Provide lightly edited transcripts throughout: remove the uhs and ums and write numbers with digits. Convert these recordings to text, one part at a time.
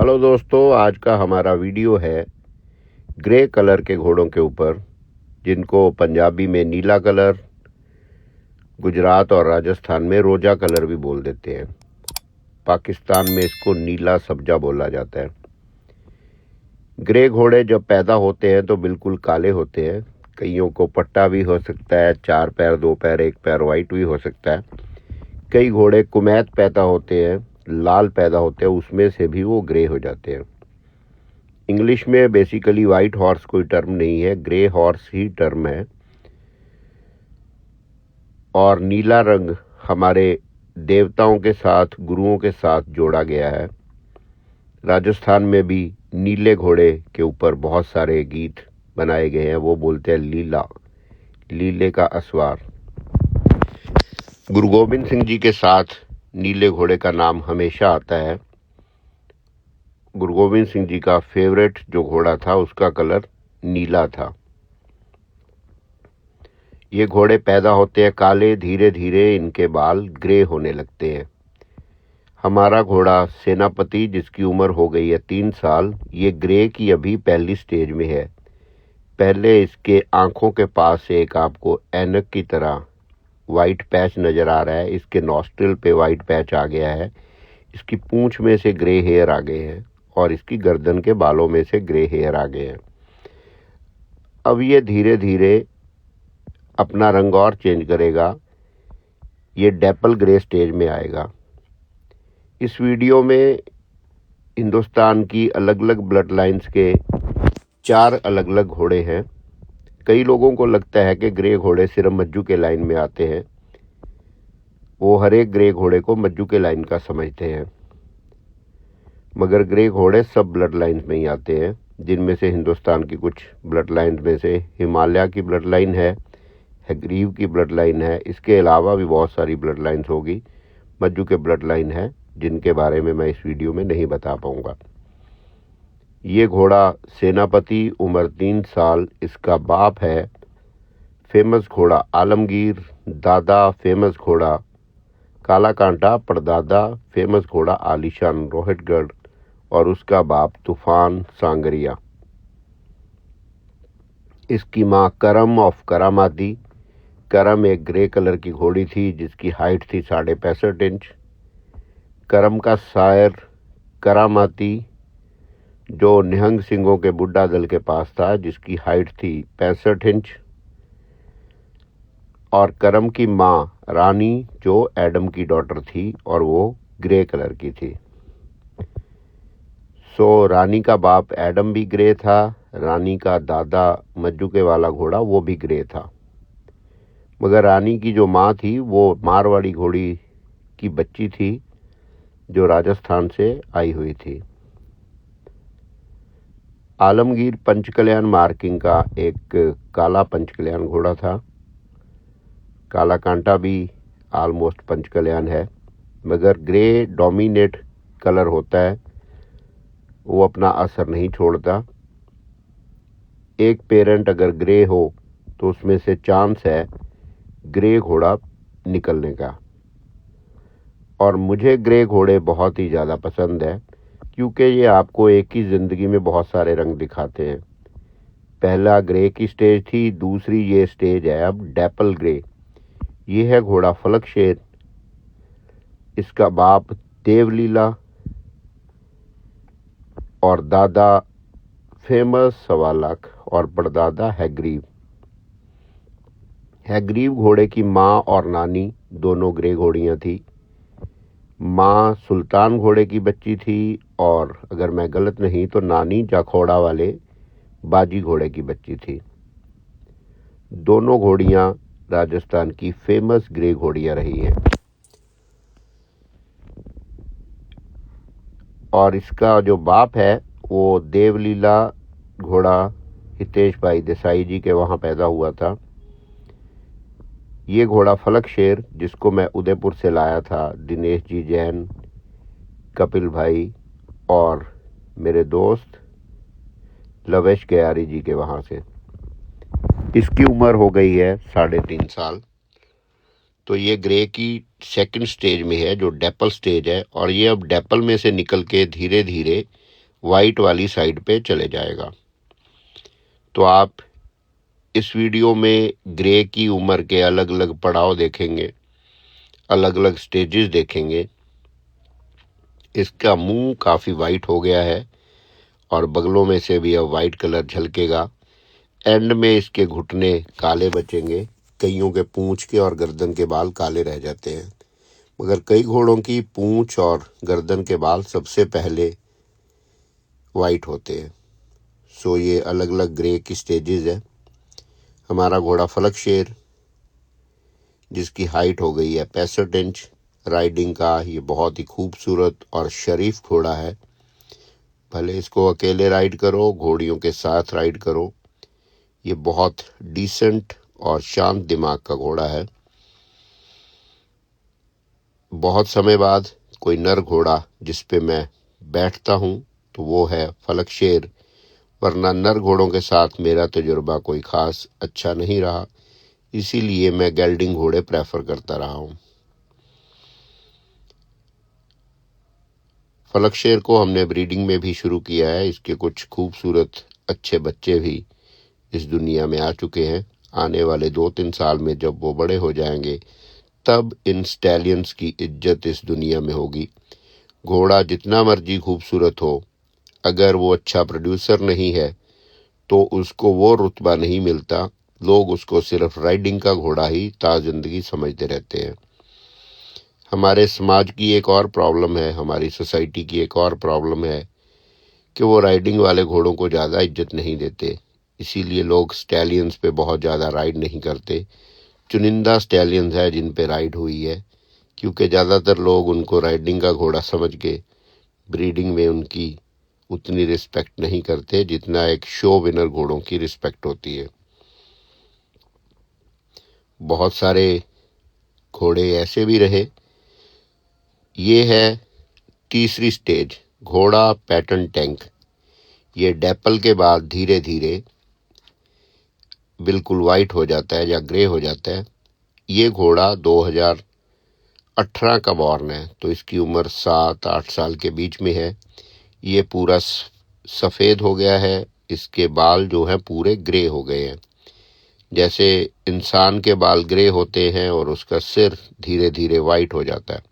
Hello दोस्तों, आज का हमारा वीडियो है ग्रे कलर के घोड़ों के ऊपर, जिनको पंजाबी में नीला कलर, गुजरात और राजस्थान में रोजा कलर भी बोल देते हैं। पाकिस्तान में इसको नीला सब्जा बोला जाता है। ग्रे घोड़े जब पैदा होते हैं तो बिल्कुल काले होते हैं। कईयों को पट्टा भी हो सकता है, 4 पैर 2 पैर 1 पैर वाइट भी हो सकता है। कई घोड़े कुमैत पैदा होते हैं, लाल पैदा होते हैं, उसमें से भी वो ग्रे हो जाते हैं। इंग्लिश में बेसिकली वाइट हॉर्स कोई टर्म नहीं है, ग्रे हॉर्स ही टर्म है। और नीला रंग हमारे देवताओं के साथ, गुरुओं के साथ जोड़ा गया है। राजस्थान में भी नीले घोड़े के ऊपर बहुत सारे गीत बनाए गए हैं। वो बोलते हैं लीला, लीले का असवार। गुरु गोबिंद सिंह जी के साथ नीले घोड़े का नाम हमेशा आता है। गुरु गोबिंद सिंह जी का फेवरेट जो घोड़ा था उसका कलर नीला था। ये घोड़े पैदा होते हैं काले, धीरे धीरे इनके बाल ग्रे होने लगते हैं। हमारा घोड़ा सेनापति, जिसकी उम्र हो गई है 3 साल, ये ग्रे की अभी पहली स्टेज में है। पहले इसके आंखों के पास एक आपको ऐनक की तरह वाइट पैच नज़र आ रहा है। इसके नॉस्ट्रिल पे वाइट पैच आ गया है। इसकी पूंछ में से ग्रे हेयर आ गए हैं और इसकी गर्दन के बालों में से ग्रे हेयर आ गए हैं। अब ये धीरे धीरे अपना रंग और चेंज करेगा। ये डेपल ग्रे स्टेज में आएगा। इस वीडियो में हिंदुस्तान की अलग अलग ब्लड लाइन्स के 4 अलग अलग घोड़े हैं। कई लोगों को लगता है कि ग्रे घोड़े सिर्फ मज्जू के लाइन में आते हैं। वो हर एक ग्रे घोड़े को मज्जू के लाइन का समझते हैं, मगर ग्रे घोड़े सब ब्लड लाइन्स में ही आते हैं, जिनमें से हिंदुस्तान की कुछ ब्लड लाइन्स में से हिमालय की ब्लड लाइन है, हैग्रीव की ब्लड लाइन है। इसके अलावा भी बहुत सारी ब्लड लाइन्स होगी, मज्जू के ब्लड लाइन है, जिनके बारे में मैं इस वीडियो में नहीं बता पाऊंगा। ये घोड़ा सेनापति, उम्र 3 साल, इसका बाप है फेमस घोड़ा आलमगीर, दादा फेमस घोड़ा काला कांटा, परदादा फेमस घोड़ा आलीशान रोहितगढ़ और उसका बाप तूफान सांगरिया। इसकी माँ करम ऑफ करामाती। करम एक ग्रे कलर की घोड़ी थी जिसकी हाइट थी 65.5 इंच। करम का शायर करामाती, जो निहंग सिंहों के बुड्ढा दल के पास था, जिसकी हाइट थी 65 इंच। और करम की माँ रानी, जो एडम की डॉटर थी और वो ग्रे कलर की थी। सो रानी का बाप एडम भी ग्रे था। रानी का दादा मज्जू के वाला घोड़ा वो भी ग्रे था। मगर रानी की जो माँ थी वो मारवाड़ी घोड़ी की बच्ची थी, जो राजस्थान से आई हुई थी। आलमगीर पंचकल्याण मार्किंग का एक काला पंचकल्याण घोड़ा था। काला कांटा भी ऑलमोस्ट पंचकल्याण है, मगर ग्रे डोमिनेट कलर होता है, वो अपना असर नहीं छोड़ता। एक पेरेंट अगर ग्रे हो तो उसमें से चांस है ग्रे घोड़ा निकलने का। और मुझे ग्रे घोड़े बहुत ही ज़्यादा पसंद है, क्योंकि ये आपको एक ही ज़िंदगी में बहुत सारे रंग दिखाते हैं। पहला ग्रे की स्टेज थी, दूसरी ये स्टेज है अब डेपल ग्रे। ये है घोड़ा फलक शेर। इसका बाप देवलीला और दादा फेमस 1.25 लाख और परदादा हैग्रीव। हैग्रीव घोड़े की माँ और नानी दोनों ग्रे घोड़ियाँ थी। माँ सुल्तान घोड़े की बच्ची थी और अगर मैं गलत नहीं तो नानी जाखोड़ा वाले बाजी घोड़े की बच्ची थी। दोनों घोड़ियाँ राजस्थान की फेमस ग्रे घोड़ियाँ रही हैं। और इसका जो बाप है वो देवलीला घोड़ा हितेश भाई देसाई जी के वहाँ पैदा हुआ था। ये घोड़ा फलक शेर, जिसको मैं उदयपुर से लाया था, दिनेश जी जैन, कपिल भाई और मेरे दोस्त लवेश गयारी जी के वहाँ से। इसकी उम्र हो गई है 3.5 साल। तो ये ग्रे की सेकंड स्टेज में है, जो डेपल स्टेज है। और ये अब डेपल में से निकल के धीरे धीरे वाइट वाली साइड पे चले जाएगा। तो आप इस वीडियो में ग्रे की उम्र के अलग अलग पड़ाव देखेंगे, अलग अलग स्टेजेस देखेंगे। इसका मुंह काफ़ी वाइट हो गया है और बगलों में से भी अब वाइट कलर झलकेगा। एंड में इसके घुटने काले बचेंगे, कईयों के पूंछ के और गर्दन के बाल काले रह जाते हैं, मगर कई घोड़ों की पूंछ और गर्दन के बाल सबसे पहले वाइट होते हैं। सो ये अलग अलग ग्रे की स्टेजेस है। हमारा घोड़ा फलक शेर, जिसकी हाइट हो गई है 65 इंच, राइडिंग का ये बहुत ही खूबसूरत और शरीफ घोड़ा है। भले इसको अकेले राइड करो, घोड़ियों के साथ राइड करो, ये बहुत डिसेंट और शांत दिमाग का घोड़ा है। बहुत समय बाद कोई नर घोड़ा जिस पे मैं बैठता हूँ तो वो है फलक शेर, वरना नर घोड़ों के साथ मेरा तजुर्बा कोई खास अच्छा नहीं रहा, इसीलिए मैं गेल्डिंग घोड़े प्रेफर करता रहा हूँ। फलक शेर को हमने ब्रीडिंग में भी शुरू किया है। इसके कुछ खूबसूरत अच्छे बच्चे भी इस दुनिया में आ चुके हैं। आने वाले 2-3 साल में जब वो बड़े हो जाएंगे तब इन स्टैलियंस की इज्जत इस दुनिया में होगी। घोड़ा जितना मर्जी खूबसूरत हो, अगर वो अच्छा प्रोड्यूसर नहीं है तो उसको वो रुतबा नहीं मिलता। लोग उसको सिर्फ राइडिंग का घोड़ा ही ताज़िंदगी समझते रहते हैं। हमारे समाज की एक और प्रॉब्लम है, हमारी सोसाइटी की एक और प्रॉब्लम है कि वो राइडिंग वाले घोड़ों को ज़्यादा इज्जत नहीं देते। इसीलिए लोग स्टैलियंस पे बहुत ज़्यादा राइड नहीं करते। चुनिंदा स्टैलियंस है जिन पे राइड हुई है, क्योंकि ज़्यादातर लोग उनको राइडिंग का घोड़ा समझ के ब्रीडिंग में उनकी उतनी रिस्पेक्ट नहीं करते जितना एक शो विनर घोड़ों की रिस्पेक्ट होती है। बहुत सारे घोड़े ऐसे भी रहे। ये है तीसरी स्टेज, घोड़ा पैटर्न टैंक। ये डैपल के बाद धीरे धीरे बिल्कुल वाइट हो जाता है या ग्रे हो जाता है। ये घोड़ा 2018 का बॉर्न है, तो इसकी उम्र 7-8 साल के बीच में है। ये पूरा सफ़ेद हो गया है, इसके बाल जो हैं पूरे ग्रे हो गए हैं। जैसे इंसान के बाल ग्रे होते हैं और उसका सिर धीरे धीरे वाइट हो जाता है।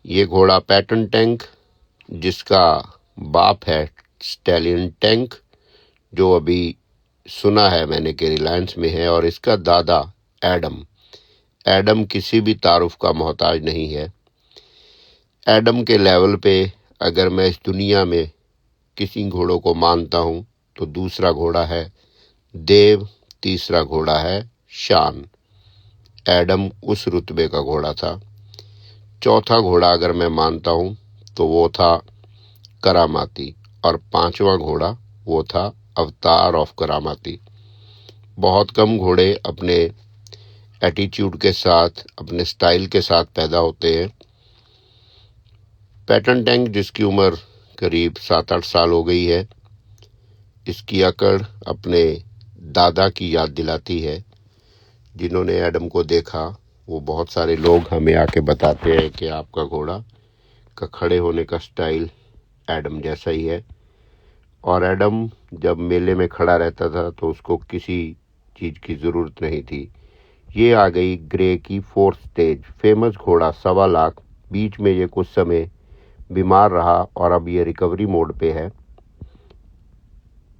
ये घोड़ा पैटर्न टैंक, जिसका बाप है स्टैलियन टैंक, जो अभी सुना है मैंने कि रिलायंस में है, और इसका दादा एडम। एडम किसी भी तारुफ का मोहताज नहीं है। एडम के लेवल पे अगर मैं इस दुनिया में किसी घोड़ों को मानता हूँ तो दूसरा घोड़ा है देव, तीसरा घोड़ा है शान। एडम उस रुतबे का घोड़ा था। चौथा घोड़ा अगर मैं मानता हूँ तो वो था करामाती, और पांचवा घोड़ा वो था अवतार ऑफ करामाती। बहुत कम घोड़े अपने एटीट्यूड के साथ, अपने स्टाइल के साथ पैदा होते हैं। पैटर्न टैंक, जिसकी उम्र करीब 7-8 साल हो गई है, इसकी अकड़ अपने दादा की याद दिलाती है। जिन्होंने एडम को देखा वो बहुत सारे लोग हमें आके बताते हैं कि आपका घोड़ा का खड़े होने का स्टाइल एडम जैसा ही है। और एडम जब मेले में खड़ा रहता था तो उसको किसी चीज़ की ज़रूरत नहीं थी। ये आ गई ग्रे की 4th स्टेज। फेमस घोड़ा 1.25 लाख, बीच में ये कुछ समय बीमार रहा और अब ये रिकवरी मोड पे है।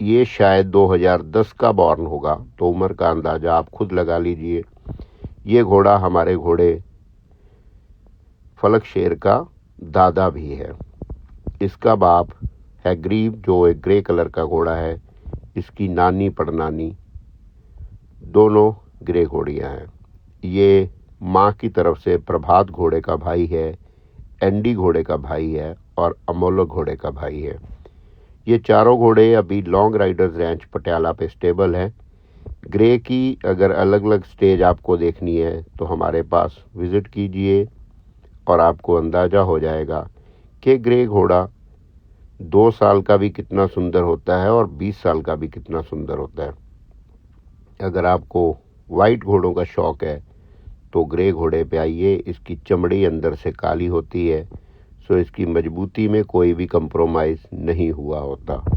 ये शायद 2010 का बॉर्न होगा, तो उम्र का अंदाज़ा आप खुद लगा लीजिए। ये घोड़ा हमारे घोड़े फलक शेर का दादा भी है। इसका बाप है ग्रीव, जो एक ग्रे कलर का घोड़ा है। इसकी नानी पड़नानी दोनों ग्रे घोड़ियाँ हैं। ये माँ की तरफ से प्रभात घोड़े का भाई है, एंडी घोड़े का भाई है और अमोलो घोड़े का भाई है। ये चारों घोड़े अभी लॉन्ग राइडर्स रैंच पटियाला पे स्टेबल हैं। ग्रे की अगर अलग अलग स्टेज आपको देखनी है तो हमारे पास विज़िट कीजिए और आपको अंदाज़ा हो जाएगा कि ग्रे घोड़ा 2 साल का भी कितना सुंदर होता है और 20 साल का भी कितना सुंदर होता है। अगर आपको वाइट घोड़ों का शौक़ है तो ग्रे घोड़े पे आइए। इसकी चमड़ी अंदर से काली होती है, सो इसकी मजबूती में कोई भी कंप्रोमाइज़ नहीं हुआ होता।